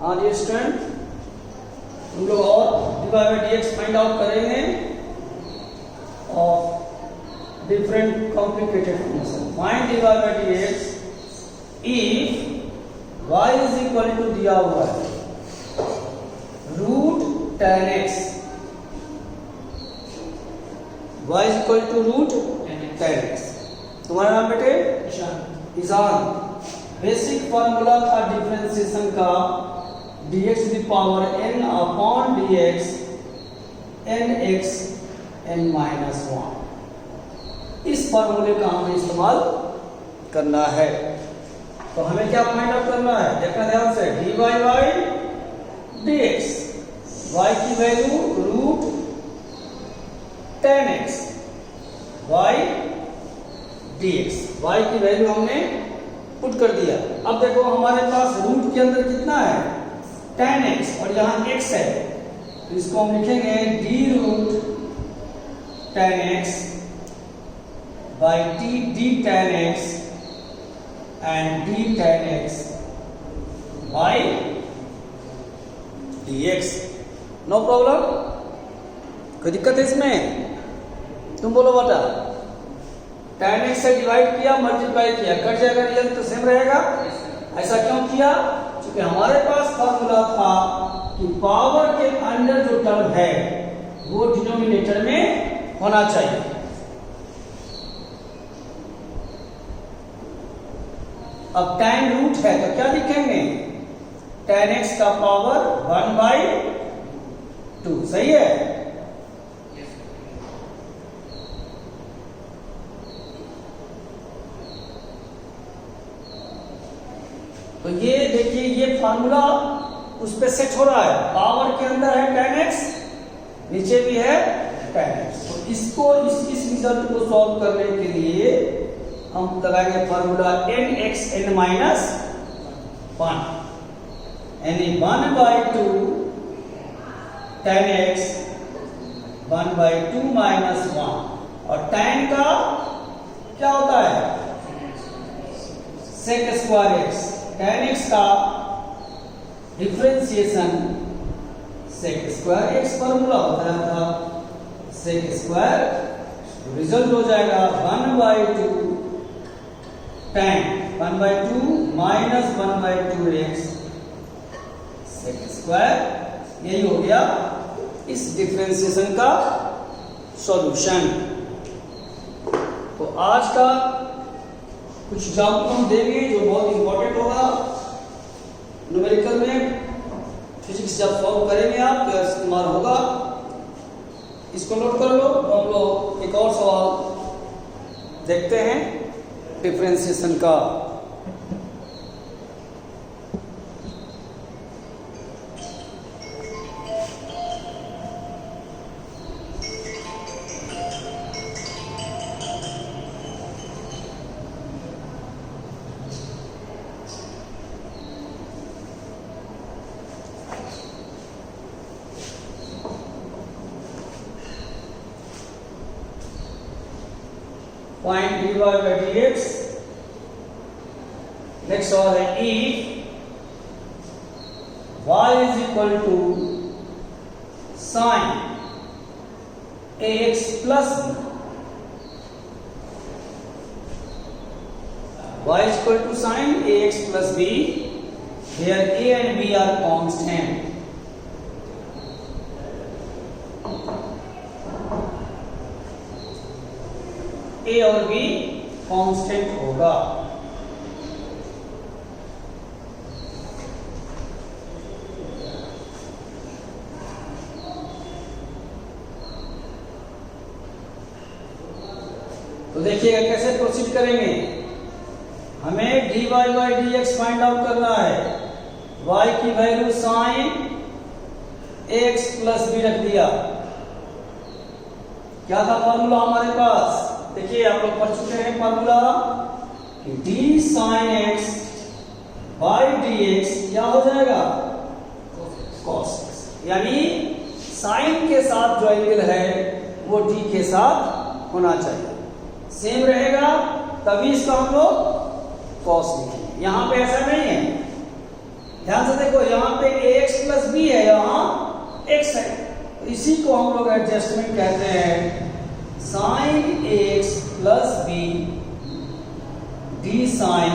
हाँ जी स्टूडेंट, हम लोग और dy by dx find out करेंगे of different complicated function. Find dy by dx if y is equal to दिया हुआ है root tan x, y is equal to root tan x. तुम्हारा नाम बेटे ईशान. बेसिक फॉर्मूला था डिफरेंशिएशन का dx to the power n upon dx nx n minus 1. इस फॉर्मूले का हमें इस्तेमाल करना है. तो हमें क्या फाइंड आउट करना है, देखना ध्यान से. dy by dx, y की value root tan x, y dx, y की वैल्यू हमने पुट कर दिया. अब देखो हमारे पास रूट के अंदर कितना है tan x और यहाँ x है, तो इसको हम लिखेंगे d root tan x by d tan x and d tan x by dx. No problem, कोई दिक्कत है इसमें? तुम बोलो बेटा. tan x से डिवाइड किया, मल्टीप्लाई किया, कट जाएगा, रिजल्ट तो सेम रहेगा. ऐसा क्यों किया? क्योंकि हमारे पास फॉर्मूला था कि पावर के अंदर जो टर्म है वो डिनोमिनेटर में होना चाहिए. अब tan रूट है तो क्या लिखेंगे, tan x का पावर 1/2. सही है. तो ये देखिए, ये फार्मूला उस पे सेट हो रहा है. पावर के अंदर है tan x, नीचे भी है tan x. तो इसको इस रिजल्ट को सॉल्व करने के लिए हम लगाएंगे फार्मूला nx n minus 1, यानी 1/2 tan x 1/2 minus 1. और tan का क्या होता है, sec square x. tan x का differentiation sec square x formula होता था, sec स्क्वायर. रिजल्ट हो जाएगा 1/2 tan 1/2 minus 1/2 x sec square. यही हो गया इस डिफरेंशिएशन का सॉल्यूशन. तो आज का कुछ एग्जाम्पल हम देंगे जो बहुत इंपॉर्टेंट होगा न्यूमेरिकल में. फिजिक्स जब सॉल्व करेंगे आप तो इस्तेमाल होगा. इसको नोट कर लो. तो हम लोग एक और सवाल देखते हैं डिफरेंशिएशन का. Find dy by dx. Next सवाल है if y is equal to sin ax plus b. y is equal to sin ax plus b, where a and b are constant. a और b कांस्टेंट होगा. तो देखिएगा कैसे proceed करेंगे. हमें dy by dx find out करना है. y की value sin ax plus b रख दिया. क्या था फॉर्मूला हमारे पास, देखिए आप लोग पढ़ चुके हैं फॉर्मूला कि d sin x by dx क्या हो जाएगा, cos x. यानी साइन के साथ जो एंगल है वो d के साथ होना चाहिए. सेम रहेगा तभी इसका हम लोग cos लिखेंगे. यहां पे ऐसा नहीं है. ध्यान से देखो, यहाँ पे ax प्लस बी है, यहाँ x है, तो इसी को हम लोग एडजस्टमेंट कहते हैं। Sine ax plus b d sine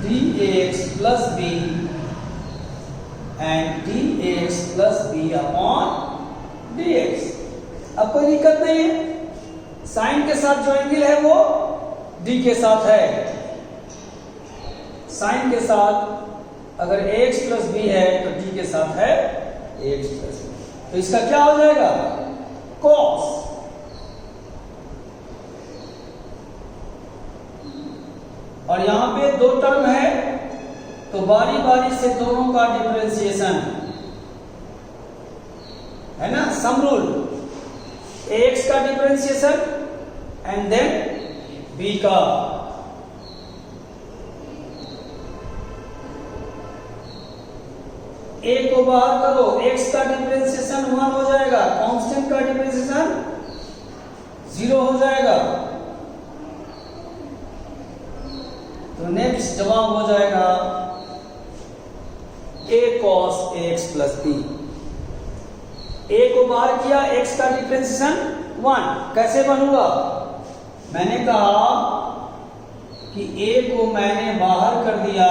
dx plus b and dx plus b upon dx। अब कोई दिक्कत नहीं है, साइन के साथ जो एंगल है वो d के साथ है। साइन के साथ अगर ax प्लस बी है तो d के साथ है ax प्लस बी, तो इसका क्या हो जाएगा, cos। और यहां पे दो टर्म है तो बारी बारी से दोनों का डिफरेंशिएशन है ना, सम रूल, ax का डिफरेंशिएशन एंड देन b का। a को बाहर करो, x का डिफरेंशिएशन 1 हो जाएगा, कांस्टेंट का डिफरेंशिएशन 0 हो जाएगा, तो नेक्स्ट जवाब हो जाएगा a cos ax plus b। a को बाहर किया, x का डिफरेंशिएशन 1, कैसे बनूंगा, मैंने कहा कि a को मैंने बाहर कर दिया,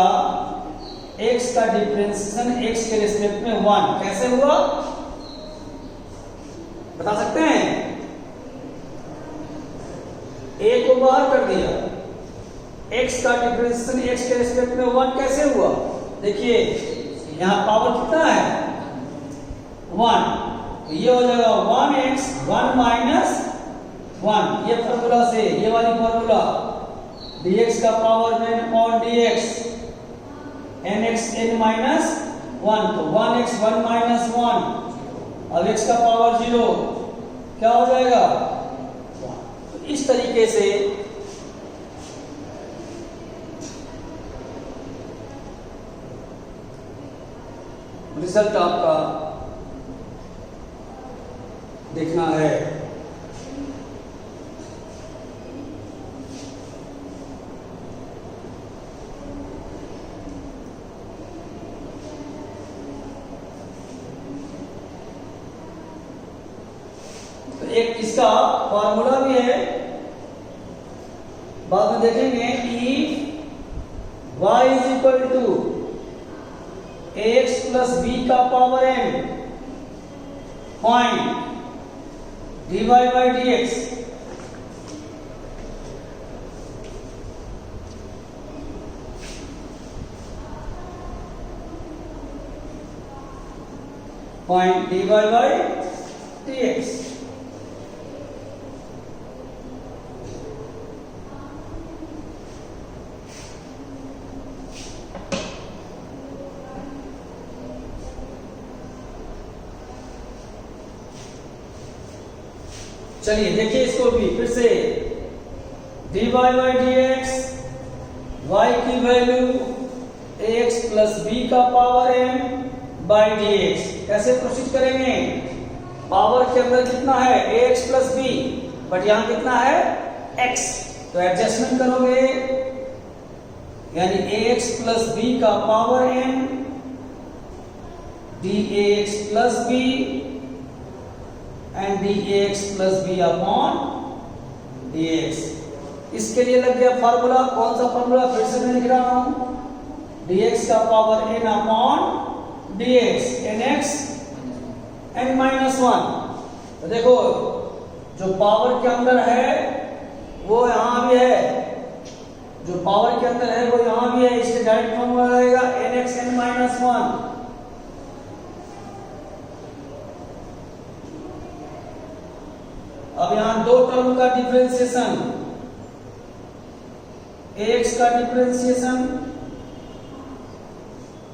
x का डिफरेंशिएशन x के रिस्पेक्ट में 1, कैसे हुआ बता सकते हैं, a को बाहर कर दिया, x का डिफरेंशिएशन x के रिस्पेक्ट में 1 कैसे हुआ, देखिए यहां पावर कितना है 1, तो ये हो जाएगा 1x 1 माइनस 1, ये फार्मूला से, ये वाली फार्मूला, dx का power n upon dx, nx n minus 1, तो 1x 1 माइनस 1, अब x का पावर 0 क्या हो जाएगा 1। तो इस तरीके से रिजल्ट आपका देखना है। तो एक इसका फॉर्मूला भी है, बाद में देखेंगे, if y is equal to ax plus b का power n point dy by dx, point dy by dx। चलिए देखिए इसको भी फिर से, dy बाई dx, y की वैल्यू ax प्लस b का पावर n बाई dx, कैसे प्रोसीड करेंगे, पावर के अंदर कितना है ax प्लस b, बट यहां कितना है x, तो एडजस्टमेंट करोगे, यानी ax प्लस b का power n dx plus b and dx plus b upon dx। इसके लिए लग गया फार्मूला, कौन सा फार्मूला, फिर से मैं लिख रहा हूं, dx का power n upon dx, nx n minus 1। तो देखो जो पावर के अंदर है वो यहां भी है, जो पावर के अंदर है वो यहां भी है, इसके डायरेक्ट फॉर्मूला रहेगा nx n माइनस 1। अब यहां दो टर्म का डिफरेंशिएशन, ax का डिफरेंशिएशन,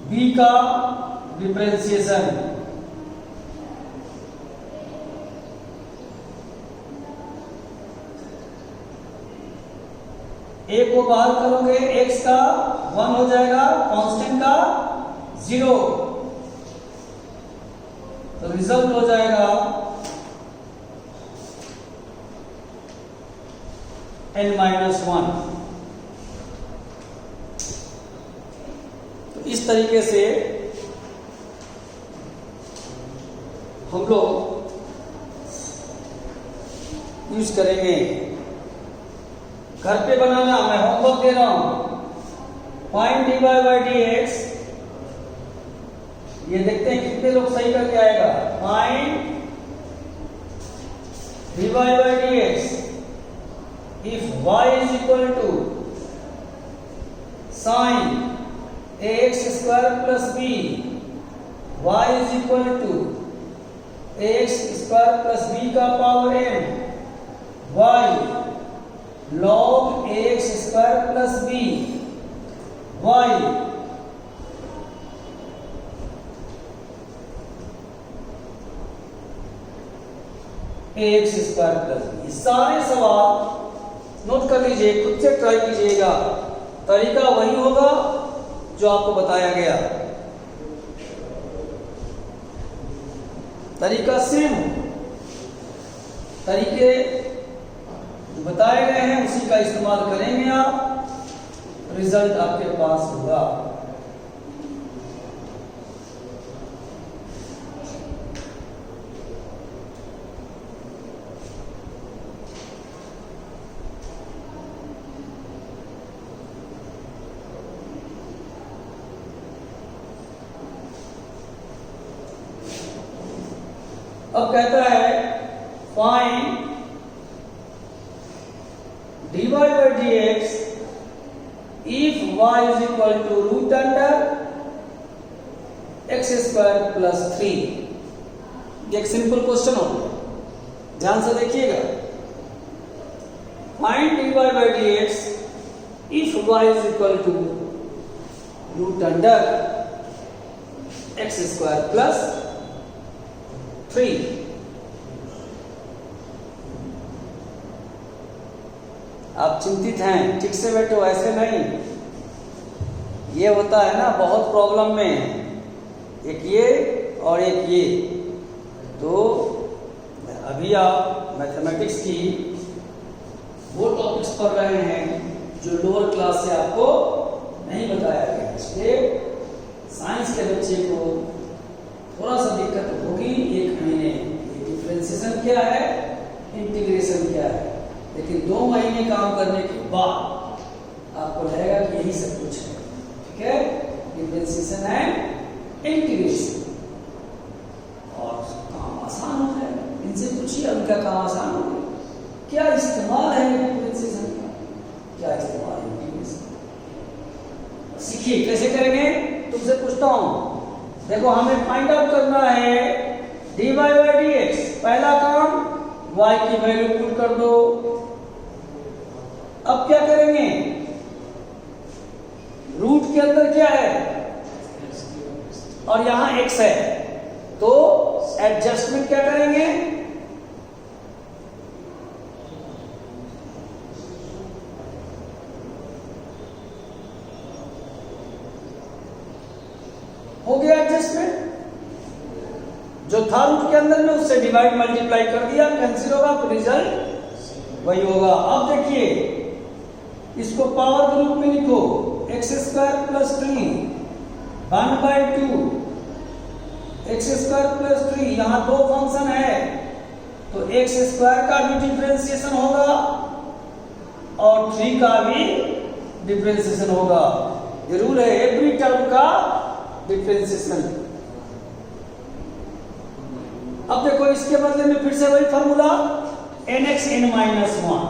b का डिफरेंशिएशन, a को बाहर करोगे x का 1 हो जाएगा, कांस्टेंट का 0, तो रिजल्ट हो जाएगा n माइनस 1। इस तरीके से हम लोग यूज करेंगे। घर पे बनाना, मैं होमवर्क दे रहा हूं। फाइंड dy बाई dx, ये देखते हैं कितने लोग सही करके आएगा। Find dy by dx if y is equal to sin ax square plus b, y is equal to ax square plus b का power m, y log ax square plus b, y ax square plus b. सारे सवाल note कर लीजिए, खुद से try कीजिएगा। तरीका वही होगा जो आपको बताया गया, तरीका सेम, तरीके बताए गए हैं उसी का इस्तेमाल करेंगे आप, रिजल्ट आपके पास होगा। अब कहता है find dy by dx if y is equal to root under x square plus 3। एक सिंपल क्वेश्चन हो, ध्यान से देखिएगा। Find dy by dx if y is equal to root under x square plus 3। आप चिंतित हैं, ठीक से बैठो, ऐसे नहीं। ये होता है ना बहुत प्रॉब्लम में, एक ये और एक ये। तो अभी आप मैथमेटिक्स की वो टॉपिक्स पढ़ रहे हैं जो लोअर क्लास से आपको नहीं बताया गया। इसलिए साइंस के बच्चे को थोड़ा सा दिक्कत होगी एक महीने। डिफरेंशिएशन क्या है, इंटीग्रेशन क्या है, लेकिन 2 महीने काम करने के बाद आपको लगेगा कि यही सब कुछ है। ठीक है, डिफरेंशिएशन एंड इंटीग्रेशन, और काम आसान हो जाएगा। इनसे पूछिए उनका काम आसान हो गया। क्या इस्तेमाल है डिफरेंशिएशन का, क्या इस्तेमाल है इंटीग्रेशन, सीखिए कैसे करेंगे। तुमसे पूछता हूं, देखो हमें फाइंड आउट करना है dy by dx। पहला काम y की वैल्यू पुट कर दो। अब क्या करेंगे, रूट के अंदर क्या है और यहां x है, तो एडजस्टमेंट क्या करेंगे, हो गया एडजस्टमेंट। जो था रूट के अंदर में उससे डिवाइड मल्टीप्लाई कर दिया, कैंसिल होगा, तो रिजल्ट वही होगा। अब देखिए इसको पावर के रूप में लिखो, x square plus 3 1/2 x square plus 3। यहां 2 फंक्शन है तो एक्स स्क्वायर का भी डिफरेंशिएशन होगा और 3 का भी डिफरेंशिएशन होगा। ये रूल है, एवरी टर्म का डिफरेंशिएशन। अब देखो इसके बदले में फिर से वही formula nx n minus 1।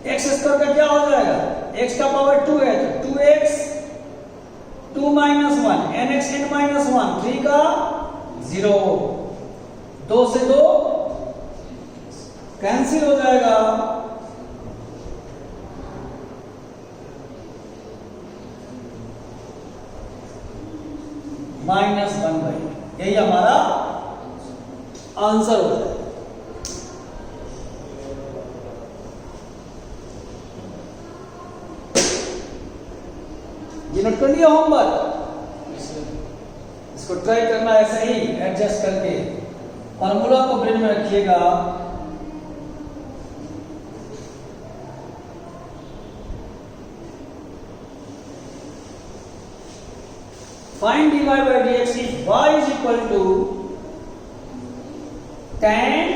X square का क्या हो जाएगा, x का पावर 2 है तो 2x 2 minus 1 nx n minus 1, 3 का 0, 2 से 2 कैंसिल हो जाएगा, -1/, यही हमारा आंसर हो जाएगा। ये नोट कर लिया होमवर्क, इसको ट्राई करना ऐसे ही एडजस्ट करके। फॉर्मूला को ब्रेन में रखिएगा, find dy by dx if y is equal to tan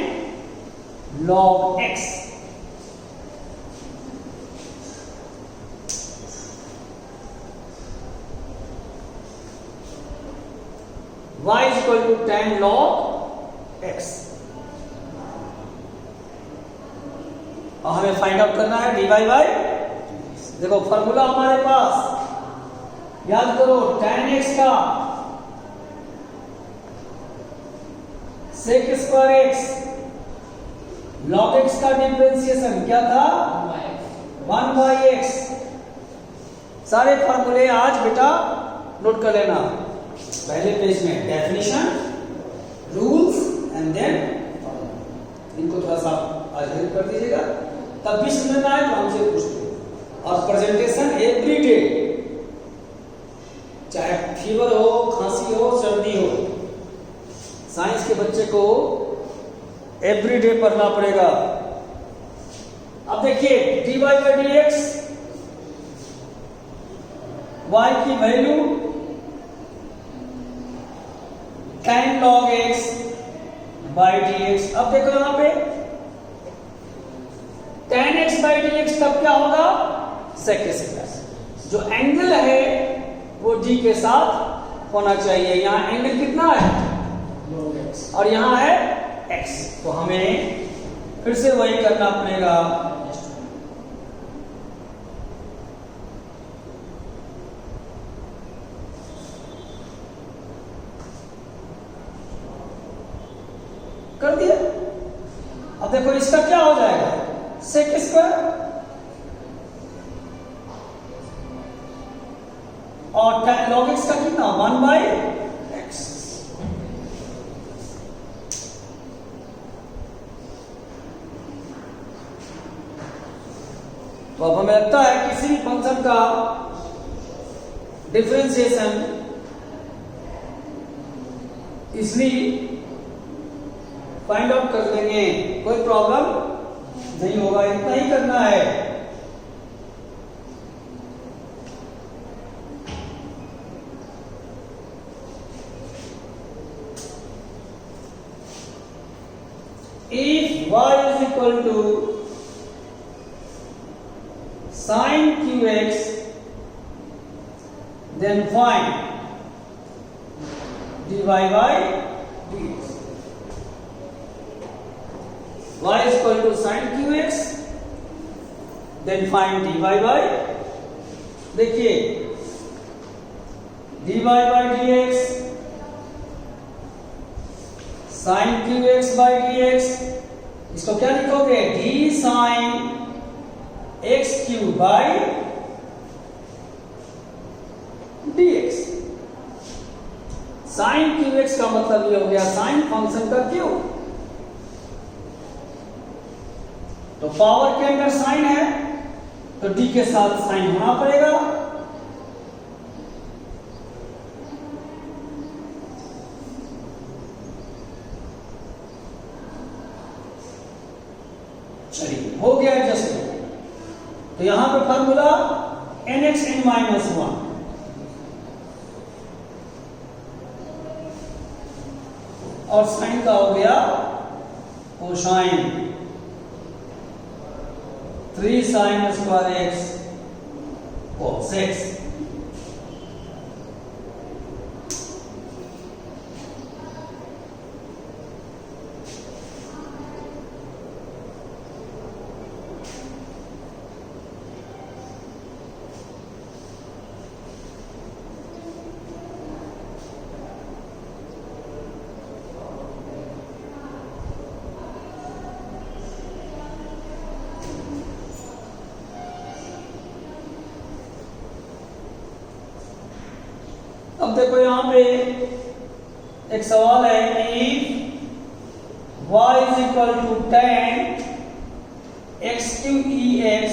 log x. y is equal to tan log x. और हमें फाइंड आउट करना है dy by, देखो फॉर्मूला हमारे पास, याद करो tan x का sec square x log x का डिफरेंशिएशन क्या था 1 by x. सारे फॉर्मूले आज बेटा नोट कर लेना, पहले पेज में डेफिनेशन, रूल्स एंड देन इनको थोड़ा सा आज हेल्प कर दीजिएगा, तब भी समझ में आए तो हमसे पूछते. और प्रेजेंटेशन एवरी डे, चाहे फीवर हो, खांसी हो, सर्दी हो, साइंस के बच्चे को एवरी डे पढ़ना पड़ेगा. अब देखिए dy by dx, y की value tan log x by dx. अब देखो यहां पे tan x by dx तब क्या होगा sec स्क्वायर. जो एंगल है वो d के साथ होना चाहिए. यहां एंगल कितना है log x और यहां है x, तो हमें फिर से वही करना पड़ेगा. कर दिया. अब देखो इसका क्या हो जाएगा sec स्क्वायर और log x का कितना 1 by x. तो अब हमें लगता है किसी भी फंक्शन का डिफरेंशिएशन इसलिए फाइंड आउट कर लेंगे, कोई प्रॉब्लम नहीं होगा, इतना ही करना है. If y is equal to sin qx, then find dy by dx. Y is equal to sin qx, then find dy by, देखिए dy by dx sin qx by dx, इसको क्या लिखोगे d sin x cube by dx. sin qx का मतलब ये हो गया sin function का क्यूब, तो पावर के अंदर साइन है तो d के साथ साइन होना पड़ेगा. चलिए हो गया एडजस्टमेंट. तो यहां पे फॉर्मूला nx n minus 1, और साइन का हो गया cosine 3 sin square x cos x. अब देखो यहां पे एक सवाल है कि y is equal to tan x cube ex,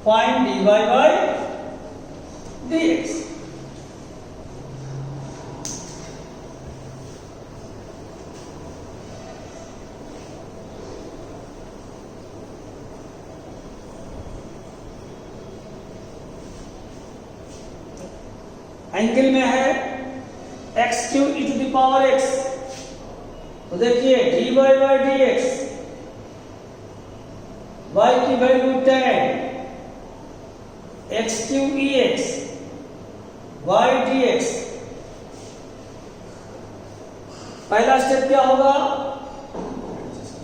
find dy by dx. Angle में है x q e to the power x, तो देखिए d y by d x, y की value 10, x q e x, y d x. पहला step क्या होगा,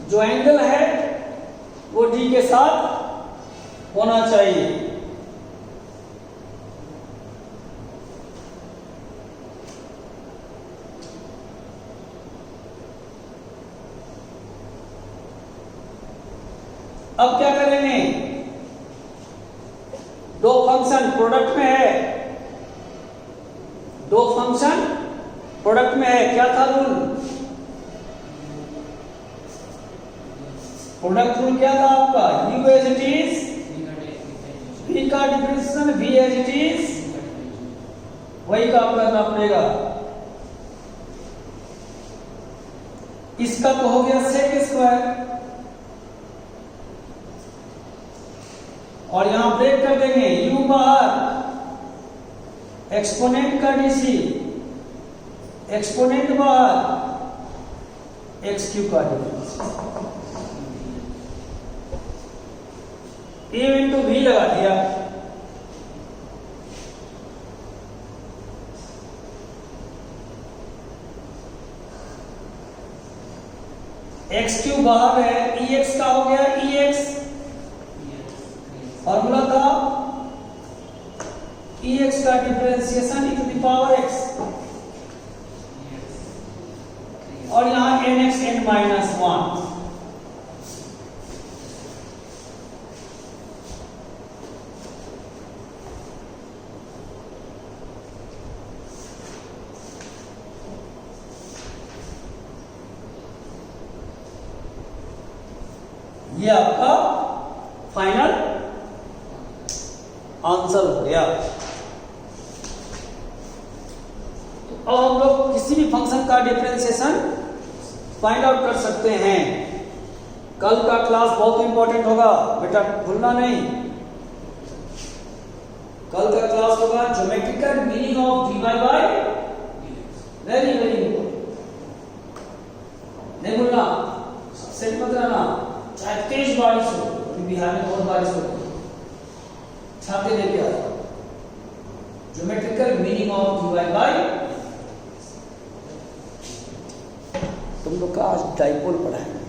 जो angle है वो डी के साथ होना चाहिए। अब क्या करेंगे, दो फंक्शन प्रोडक्ट में है, दो फंक्शन प्रोडक्ट में है, क्या था रूल, प्रोडक्ट रूल क्या था आपका, u as it is, v का differentiation v as it is, वही काम करना पड़ेगा। इसका तो हो गया सेक स्क्वायर, और यहां ब्रेक कर देंगे, u बाहर, एक्सपोनेंट का डीसी, एक्सपोनेंट बाहर, एक्स क्यू का डिफरेंस, ए इंटू भी लगा दिया, एक्स क्यू बाहर है, ई एक्स का हो गया ई एक्स, फॉर्मूला था ई एक्स का differentiation e to the power x, और यहां एन एक्स एन माइनस 1, ये आपका फाइनल आंसर हो गया। तो अब हम लोग किसी भी फंक्शन का डिफरेंशिएशन फाइंड आउट कर सकते हैं। कल का क्लास बहुत इंपॉर्टेंट होगा बेटा, भूलना नहीं। कल का क्लास होगा geometrical meaning of dy by, very very important, नहीं भूलना, सेट मत रहना। चाहे तेज बारिश हो, बिहार में बहुत बारिश होती है, छाते लेके आ जाओ। Geometrical meaning of dy by, तुम लोग का आज डाइपोल पढ़ाएंगे,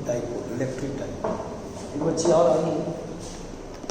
डाइपोल, इलेक्ट्रिक डाइपोल। एक बच्ची और आ रही है।